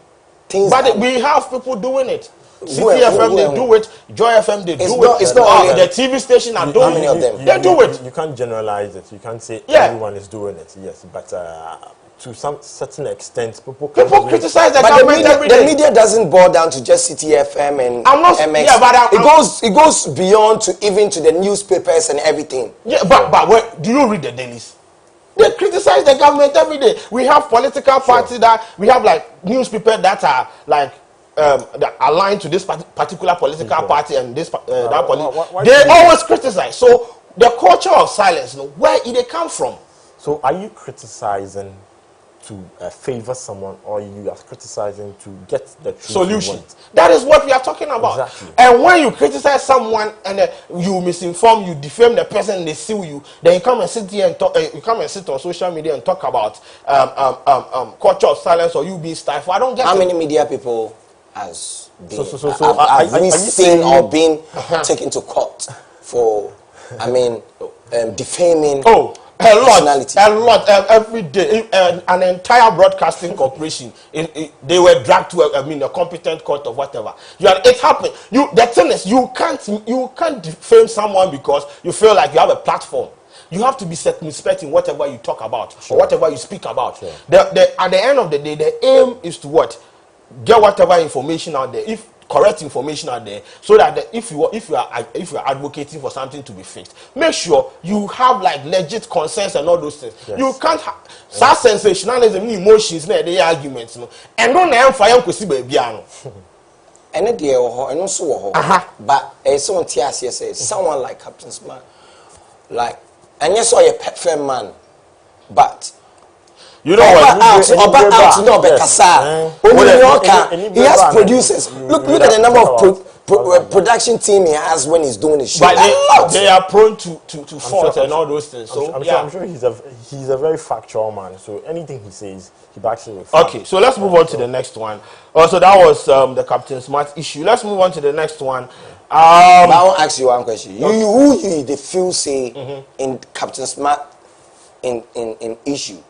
But we have people doing it. CTFM, they do it. Joy FM, they do it. It's not the TV station are doing many of them. They do it. You can't generalize it. You can't say everyone is doing it. Yes, but to some certain extent, people criticize the government every day. The media doesn't boil down to just CTFM and MX. Yeah, but it goes beyond to even to the newspapers and everything. Yeah, but do you read the dailies? They criticize the government every day. We have political parties that we have newspapers that are that aligned to this particular political party and this that political. They always criticize. So the culture of silence, where did it come from? So are you criticizing to favor someone, or you are criticizing to get the solution? That is what we are talking about. Exactly. And when you criticize someone and you misinform, you defame the person, they sue you, then you come and sit here and talk. You come and sit on social media and talk about culture of silence or you being stifled. I don't get how it. many media people has been have we seen or been taken to court for defaming? A lot, every day. An entire broadcasting corporation, they were dragged to a competent court or whatever. It happened. The thing is, you can't defame someone because you feel like you have a platform. You have to be circumspect in whatever you talk about or whatever you speak about. At the end of the day, the aim is to what? Get whatever information out there. If correct information out there, so that if you are advocating for something to be fixed, make sure you have legit consensus and all those things. Yes. You can't have such sensationalism, emotions, the arguments, and don't have fire because baby. And and also, but someone like Captain Smart, and yes, a pet friend man, but. You know what? He has producers. Look at the number of production team he has when he's doing his show. But they are prone to fault and all those things. So I'm sure he's a very factual man. So anything he says, he backs it with. Okay, so let's move on to the next one. So that was the Captain Smart issue. Let's move on to the next one. But I want to ask you one question. Who you feel say in Captain Smart in issue?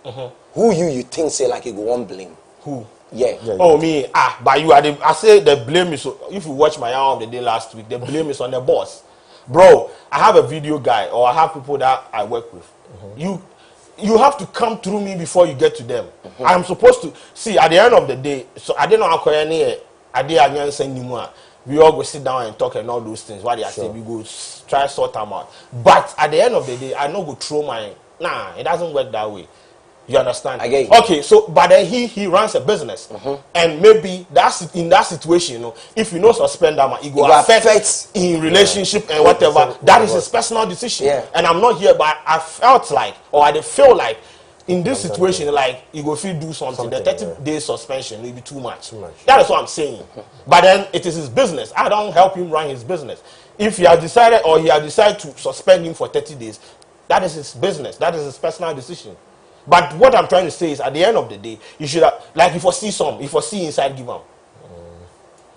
Who you think say you go one blame? Who? Yeah. Oh me. But you are I say the blame is. If you watch my hour of the day last week, the blame is on the boss, bro. I have a video guy, or I have people that I work with. You have to come through me before you get to them. I'm supposed to see at the end of the day. So I didn't know any. I didn't send anymore. We all go sit down and talk and all those things. What they say, we go try sort them out. But at the end of the day, I no go throw my. Nah, it doesn't work that way. You understand? I get you. Okay, so but then he runs a business, and maybe that's in that situation. If you suspend that man, it will affect in relationship and whatever. That is his personal decision. Yeah. And I'm not here, but I felt like, or I feel like, in this situation, you go feel do something. The 30-day suspension will be too much. That is what I'm saying. But then it is his business. I don't help him run his business. If he has decided, or he has decided to suspend him for 30 days, that is his business. That is his personal decision. But what I'm trying to say is, at the end of the day, you should have, if you see inside, give him.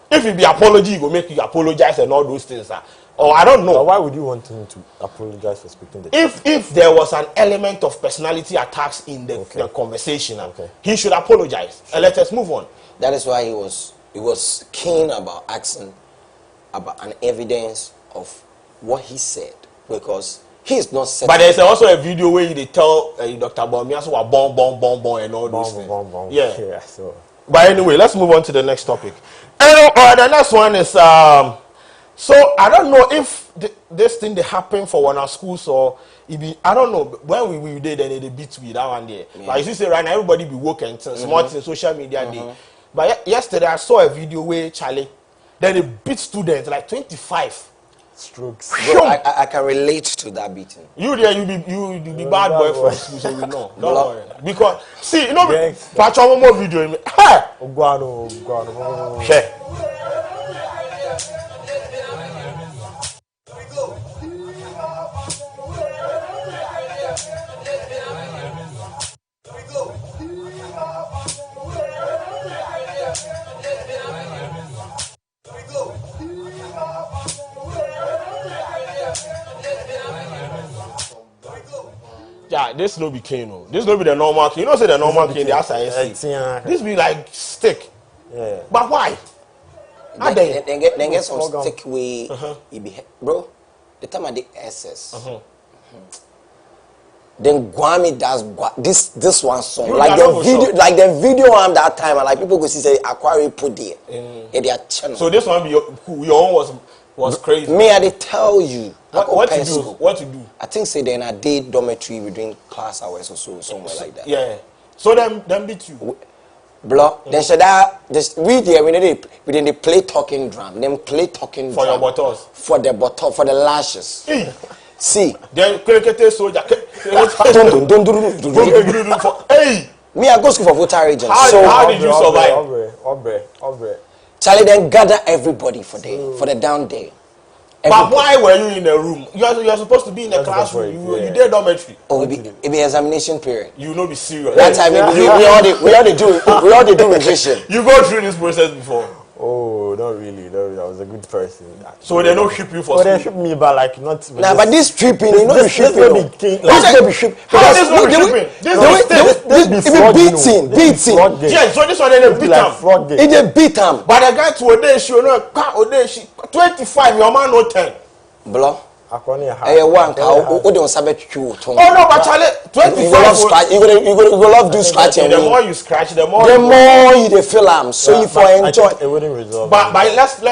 If it be apology, you go make you apologize and all those things. Or I don't know. But why would you want him to apologize for speaking the truth? If there was an element of personality attacks in the conversation, he should apologize. And let us move on. That is why he was keen about asking about an evidence of what he said, because he's not certain. But there's also a video where they tell Dr. Berima so bomb and all those things. Yeah. So. But anyway, let's move on to the next topic. And the next one is so I don't know if this thing they happen for one of our schools, or it be, I don't know when we did then they beat we that one day. Like you say right now, everybody be woke smart in social media day. But yesterday I saw a video where Charlie then they beat students like 25. strokes. Bro, I can relate to that beating. You there, you be bad boy for school, so we know. Don't worry. Because see, you know, patch one more video in me. Hey! Guano. Hey. Yeah, this no be cane. This no be the normal cane. You know, say the normal cane. The outside this be like stick. Yeah. But why? Then get some stick way. Bro, the time I did SS. Then Guami does this one song. Like the video on that time, and like people go see say Aquari put there in their channel. So this one be your own was crazy. Me, I did tell you. What to do? What to do? I think say then I did dormitory within class hours or so, somewhere like that. Yeah. So them beat you. Block. Then should I just we didn't play talking drum. Then play talking for drum. Your buttons. For the button for the lashes. See. Then soldier. Hey. Me, I go school for voter agent. How did you survive? Charlie then gather everybody for the down day. But why were you in the room? You're supposed to be in the classroom. You did dormitory. Oh, it be examination period. You know, be serious. That time we all do revision. You go through this process before. Oh, not really. I was a good person. So they don't ship you for school? They ship me, but like not. Nah, but this tripping, you know, this shipping. How is this not shipping? This be beating. Yeah, so this one they beat him. It they beat him. But the guy to Odeshi, you know, 25, your man no 10. Blah. One oh no, but Charlie, 25. You go love do scratching. The more you scratch, the more you feel them. So you for enjoy. It wouldn't resolve. But let's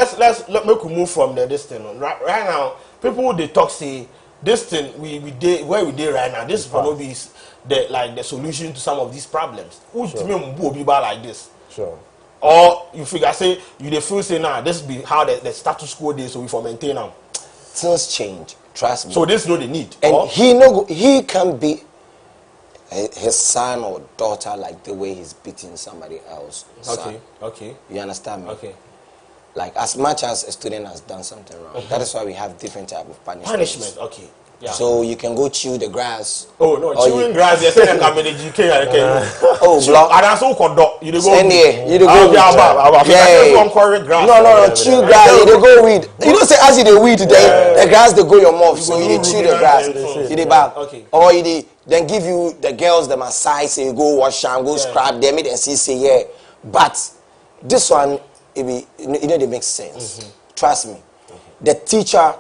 make we move from this thing. Right now, people they talk say this thing we did where we did right now. This probably is the solution to some of these problems. Who's to me like this? Sure. Or you figure say you they feel say now this be how the status quo is, so we for maintain them. Things change, trust me. So this is not the need. And he can be his son or daughter like the way he's beating somebody else. Okay. You understand me? Okay. Like as much as a student has done something wrong, that is why we have different type of punishment. Okay. Yeah. So you can go chew the grass. Oh no, chewing grass. You're saying I'm in the GK. Oh, block. And that's all conduct. You go. You go. Grass. No. Chew grass. You go weed. You don't say as you the weed, the grass they go your mouth. So you chew the grass. You the back. Okay. Or you then give you the girls the massage. Say you go wash and go scrap them. And say yeah. But this one, they make sense. Trust me. The teacher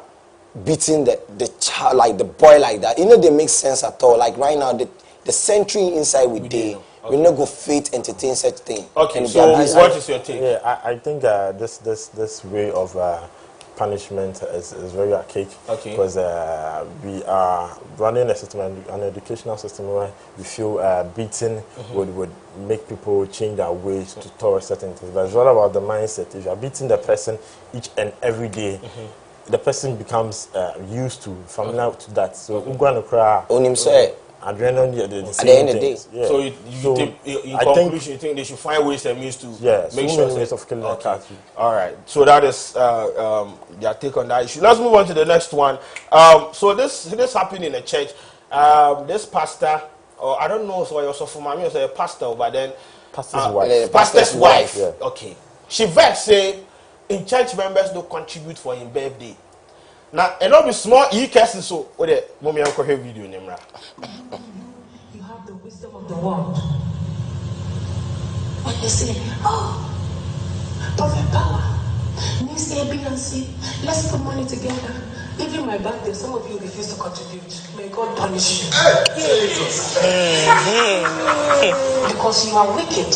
beating the child, like the boy like that, they make sense at all. Like right now, the century inside we not go fit entertain such thing. Okay, so what is your take? Yeah, I think this way of punishment is very archaic. Okay. Because we are running a system, an educational system where we feel beating would make people change their ways to towards certain things. But it's all about the mindset. If you are beating the person each and every day, the person becomes used to, familiar to that. So, at the end of the day. Yeah. So, in conclusion, you think they should find ways and means to make sure ways of killing a cat. All right. So that is their take on that issue. Let's move on to the next one. So this happened in a church. This pastor, or I don't know, so you're so for me, a pastor, but then pastor's wife. Yeah. Okay. She vexed say in church members don't contribute for his birthday. Now, and not be small cases so what the mommy uncle have video name. You have the wisdom of the world. When they say, oh, Prophet Power, you say A, B, and C, let's put money together. Even my birthday, some of you refuse to contribute. May God punish you. Because you are wicked.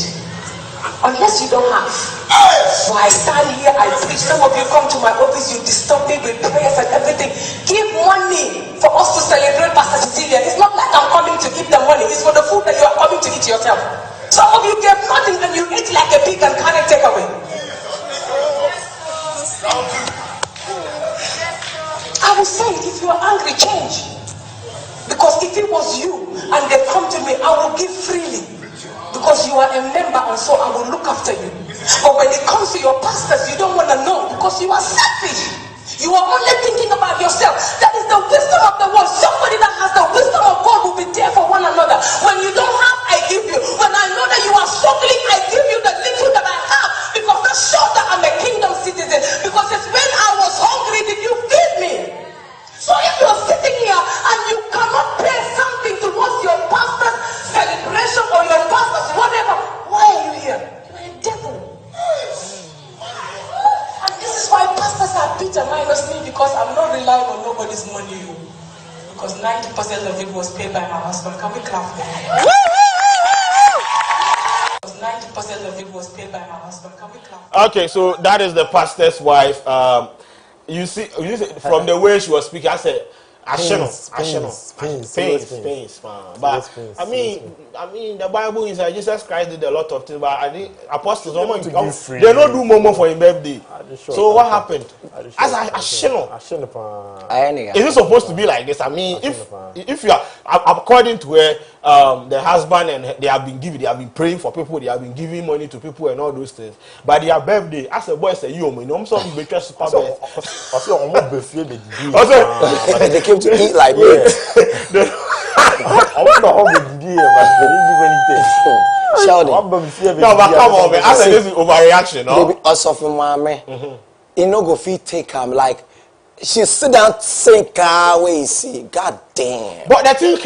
Unless you don't have. So I stand here, I preach. Some of you come to my office, you disturb me with prayers and everything. Give money for us to celebrate Pastor Cecilia. It's not like I'm coming to eat the money. It's for the food that you are coming to eat yourself. Some of you get nothing and you eat like a pig and can't take away. I said, if you are angry, change. Because if it was you and they come to me, I will give freely. Because you are a member and so I will look after you. But when it comes to your pastors, you don't want to know because you are selfish. You are only thinking about yourself. That is the wisdom of the world. Somebody that has the wisdom of God will be there for one another. When you don't have, I give you. When I know that you are struggling, I give you the little that I have. Because that shows that I'm a kingdom citizen. Because it's when I was hungry, did you feed me? So if you're sitting here and you cannot pay something towards your pastor's celebration or your pastor's whatever, why are you here? You're a devil. And this is why pastors are bitter minus me, because I'm not relying on nobody's money. Because 90% of it was paid by my husband. Can we clap for that? 90% of it was paid by my husband. Can we clap? Okay, so that is the pastor's wife. You see, from the way she was speaking, I said, pains. But I mean, the Bible is that Jesus Christ did a lot of things, but I think apostles they don't do more for his birthday. So what happened? As is it supposed to be like this? I mean, if you are according to where the husband and they have been praying for people, they have been giving money to people and all those things. But their birthday, as a boy say, I'm some big super They came to eat like me. I wonder how they did it, but they didn't give anything. Sheldon. No, but come on, man. I said this is overreaction, no? Also for mommy, you know, go feed take him like she sit down think where you see. God damn. But the thing,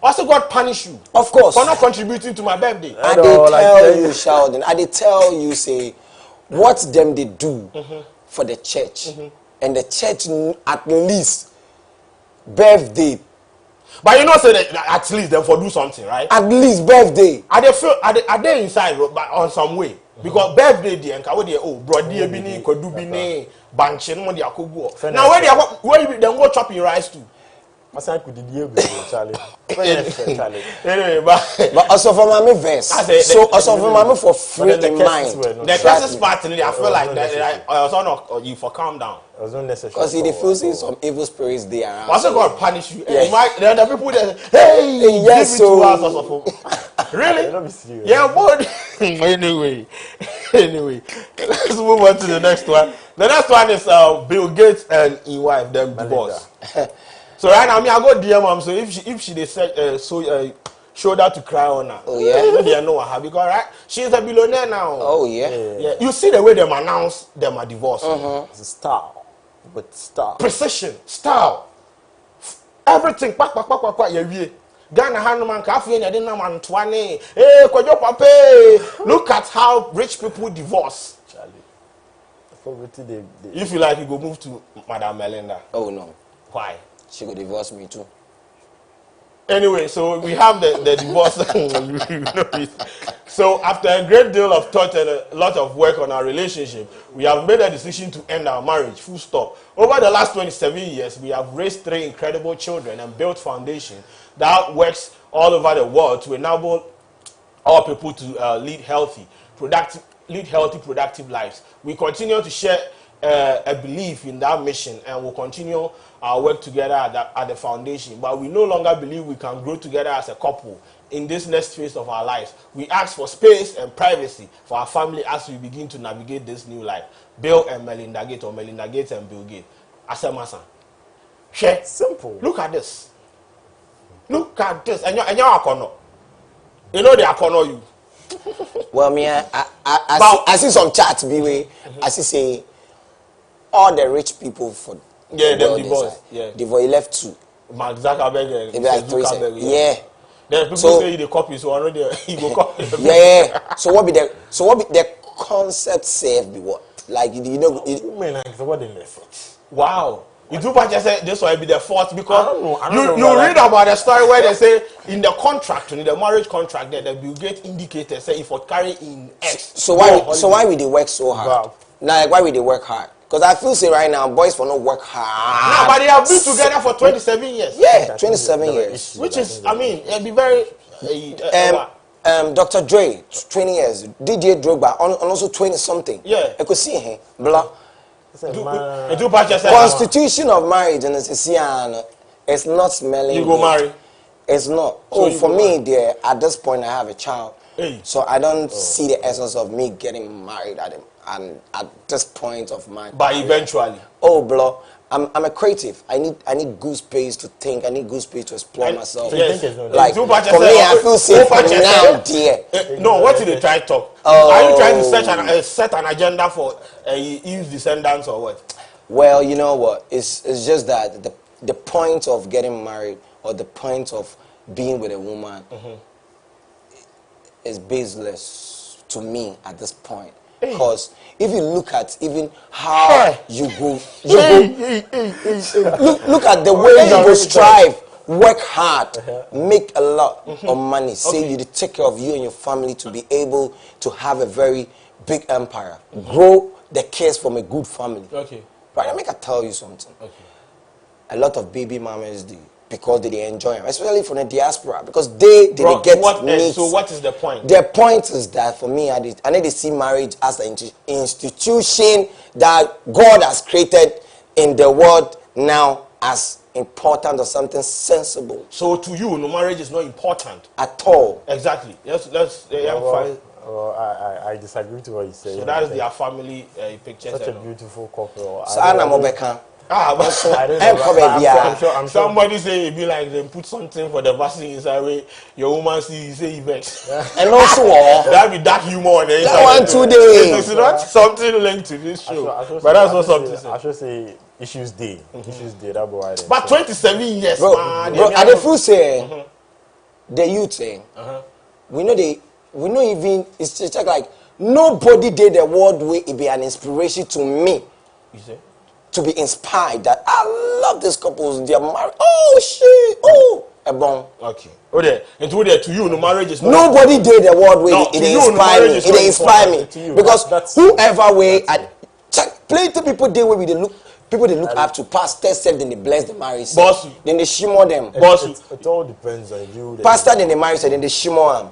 also God punish you. Of course. For not contributing to my birthday. I did tell you, Sheldon. I did tell you, say, what them they do for the church. And the church at least birthday. But you know, say that at least them for do something, right? At least birthday. Are they inside but on some way? Because birthday day and brody bini kodu bini banche no dey akogu. Now where you then go chopping rice too? Anyway, but also for my verse. So also for my for free in mind. The closest part in I feel like that also you for calm down. It was not necessary. Because he feels some evil spirits there around. Also God punish you. Yes. There are the people that hey yes, give it to us also. Really? Don't be serious. Yeah, but anyway, let's move on to the next one. The next one is Bill Gates and his wife, them divorce. So right now, I go DM mom. So if she they said shoulder to cry on her. Oh yeah. Maybe I know what because right, she's a billionaire now. Oh yeah. Yeah. You see the way them announce them are divorced. It's a style, but style. Precision, style, everything. Yeah. Ghana Hanuman Kafi and Adina Mantuane. Hey, Kwadwo Papa. Look at how rich people divorce. Charlie. If you like, you go move to Madam Melinda. Oh no. Why? She could divorce me too. Anyway, so we have the divorce. So after a great deal of thought and a lot of work on our relationship, we have made a decision to end our marriage, full stop. Over the last 27 years, we have raised 3 incredible children and built foundation that works all over the world to enable all people to lead healthy, productive lives. We continue to share a belief in that mission and we'll continue our work together at the foundation. But we no longer believe we can grow together as a couple in this next phase of our lives. We ask for space and privacy for our family as we begin to navigate this new life. Bill and Melinda Gates, or Melinda Gates and Bill Gates. Asemasa. Share. Simple. Look at this. Look at this. And you're Akono. You know they Akono you. Well, me, I see some chats be way. I see say all the rich people for them divorce. Yeah. Divorce left 2. Mark Zuckerberg and like Zuckerberg. Yeah. Then people say the copy, so already he go copy. Yeah. So what be the concept safe be what? Like you know what they left. Wow. You do what you say this will be the fault because I don't know, you read about the story where they say in the contract, in the marriage contract that the Bill Gates indicated say if you carry in X. So why would they work so hard? Wow. Now like why would they work hard? Because I feel say right now boys for not work hard. No, but they have been together for 27 years. Yeah, 27 years. Which is I mean it'd be very Dr. Dre 20 years, DJ Drogba also 20 something. Yeah. I could see him blah. Constitution of marriage and it's not smelling. You go marry. It's not. So for me, there at this point I have a child, so I don't see the essence of me getting married at this point of my. But eventually. Oh, bro. I'm a creative. I need good space to think. I need good space to explore myself. Yes. Like for me, I feel safe now, dear. No, what did they try to talk? Are you trying to set an agenda for Eve's descendants or what? Well, you know what? It's just that the point of getting married or the point of being with a woman is baseless to me at this point. Because if you look at even how you go, look at the way you go strive, work hard, make a lot of money, say you to take care of you and your family to be able to have a very big empire, grow the kids from a good family. Okay. Right, let me tell you something. Okay. A lot of baby mamas do because they enjoy them, especially from the diaspora, because they get needs. So what is the point? The point is that for me, I need to see marriage as an institution that God has created in the world now as important or something sensible. So to you, no, marriage is not important at all. Exactly. Yes, I disagree to what you say. So that is their family picture. Such a beautiful couple. So I'm I'm sure somebody say it be like they put something for the vaccine inside where your woman see event. And also that be dark humor on the inside. That 1 2 days. It's not something linked to this show. But that's what something. I should say issues day. Issues day. That boy. But 27 years, bro, man. Bro, at the full say the youth saying we know even it's just like nobody did the world way it be an inspiration to me. You say? To be inspired that I love these couples, they are married. Oh shit! Oh, a bomb. Okay. To you, no marriage is not. Nobody did the world way it inspired me. It inspired me because whoever way plenty people did where they look. People they look up to pastors, then they bless the marriage. Boss. Then they shimo them. It all depends on you. Pastor then the marriage, then they shimo them.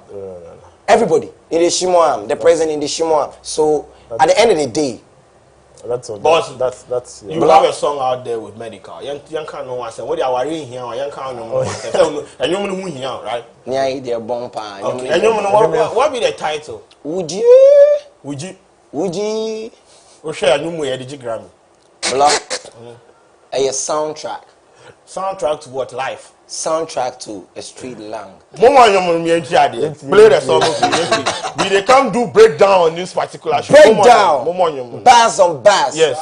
Everybody in the shimo them. The president in the shimo them. So at the end of the day. That's all. Boss, that's you have a song out there with medical. You can't know what I what they are in here. You can't know what and you know here, right? Yeah, they're bumper. Okay. And you know what be the title? Would you? We share a new way did you Grammy? Block. A soundtrack. Soundtrack to what? Life. Soundtrack to a street lang. Play the song. They can't do breakdown on this particular show. Breakdown. Bars on bars. Yes.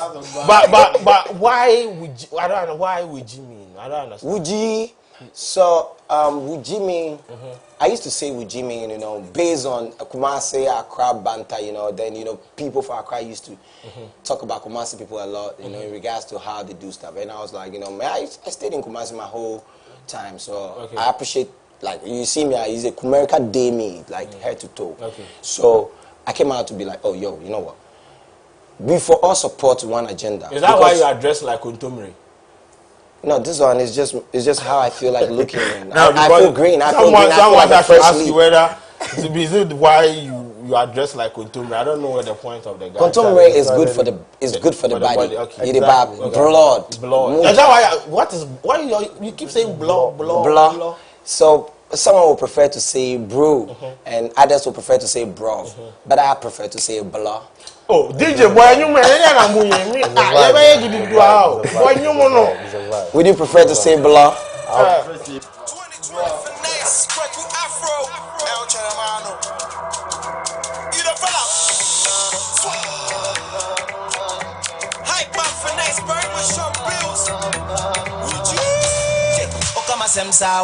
But why would you, I don't know why would you mean? I don't understand. Would you? So would you mean? I used to say would you mean, based on Kumasi Accra banter, then people from Accra used to talk about Kumasi people a lot, in regards to how they do stuff. And I was like, man, I stayed in Kumasi my whole time, so I appreciate, like, you see me, he's a Kumerica day me, like head to toe. So I came out to be like, oh, yo, you know what? We for all support one agenda. Is that why you are dressed like Untomri? No, this one is just how I feel like looking. I feel green. Someone has to ask you whether is it why you are dressed like Untomri? I don't know what the point of the guy. Untomri is good for the body. Okay. Exactly. Blood. Is that why you keep saying blood? So someone will prefer to say bro, and others will prefer to say bro, but I prefer to say blah. Oh, DJ boy, you would you prefer to say blah?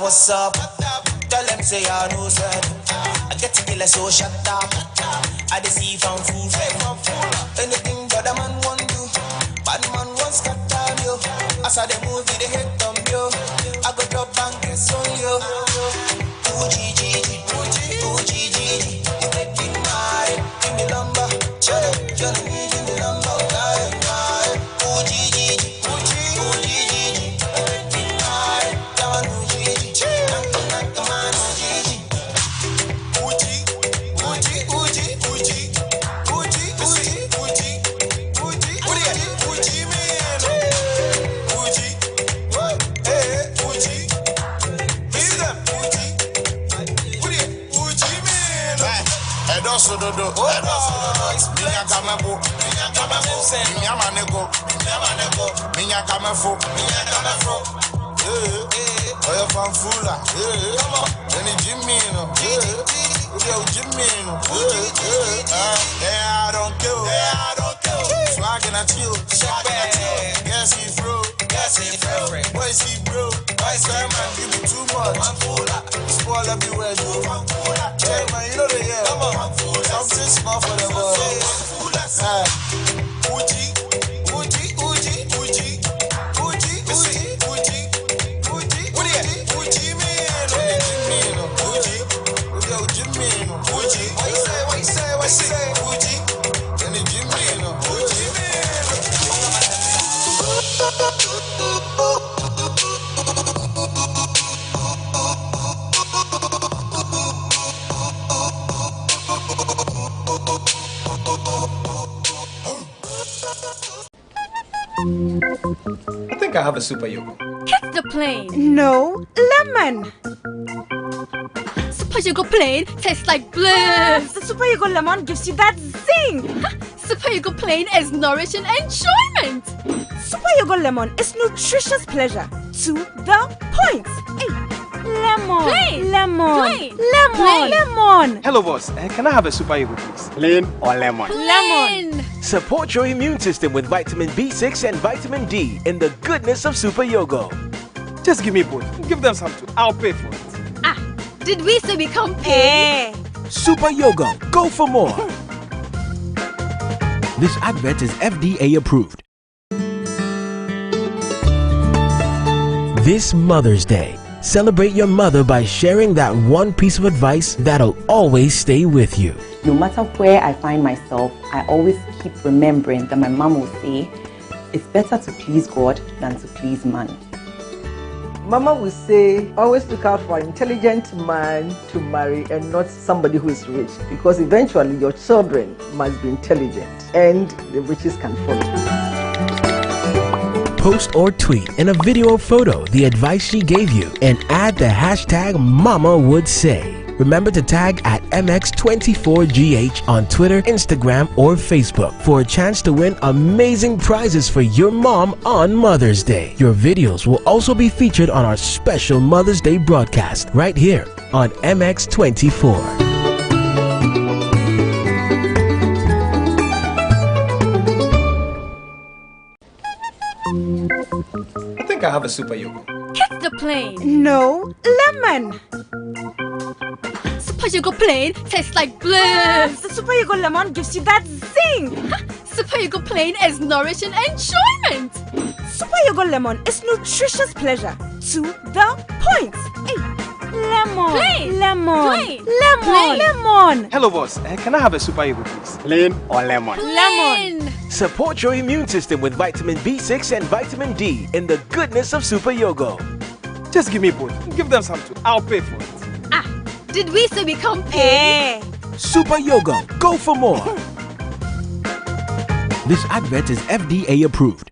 What's up? Tell them say I know said I get to kill a so shut up. I deceive from food. Anything that a man want do, bad man wants cut down you. I saw the movie they hit them yo. I go drop and guess on you. OGG, you taking my in the lumber. Johnny in the lumber. Edosododo. Minya kamebo. Minya manego. Minya kamefo. Oya fanfula. Any Jimmy no. Jimmy no. Yeah, I don't kill. Swaggin' at you. Yes, he bro. Boy, see bro. Man, give me too much. Spoil everywhere, Joe. Yeah, man, you know the year. Something small for the boys. Uji. I think I have a super yogo. Catch the plane. No, lemon. Super Yogo Plain tastes like bliss. The Super Yogo Lemon gives you that zing. Super Yogo Plain is nourishing enjoyment. Super Yogo Lemon is nutritious pleasure to the point. Hey, lemon. Plain. Lemon. Plain. Lemon. Plain. Lemon. Hello, boss. Can I have a super yogo, please? Plain or lemon? Lemon. Support your immune system with vitamin B6 and vitamin D in the goodness of Super Yogo. Just give me both. Give them some too. I'll pay for it. Did we say we come pay? Super Yogo, go for more. This advert is FDA approved. This Mother's Day, celebrate your mother by sharing that one piece of advice that'll always stay with you. No matter where I find myself, I always keep remembering that my mom will say, it's better to please God than to please man. Mama will say, always look out for an intelligent man to marry and not somebody who is rich, because eventually your children must be intelligent and the riches can follow. Post or tweet in a video or photo the advice she gave you and add the hashtag Mama Would Say. Remember to tag at MX24GH on Twitter, Instagram, or Facebook for a chance to win amazing prizes for your mom on Mother's Day. Your videos will also be featured on our special Mother's Day broadcast right here on MX24. I think I have a super yogo. Catch the plane. No, lemon. Super Yogo Plain tastes like bliss. The Super Yogo Lemon gives you that zing. Super Yogo Plain is nourishing enjoyment. Super Yogo Lemon is nutritious pleasure to the point. Hey, lemon. Plain. Lemon. Plain. Lemon. Plain. Lemon. Hello, boss. Can I have a super yogo, please? Plain or lemon? Lemon. Support your immune system with vitamin B6 and vitamin D in the goodness of Super Yogo. Just give me both. Give them some too. I'll pay for it. Did we say we come pay? Super Yogo, go for more. This advert is FDA approved.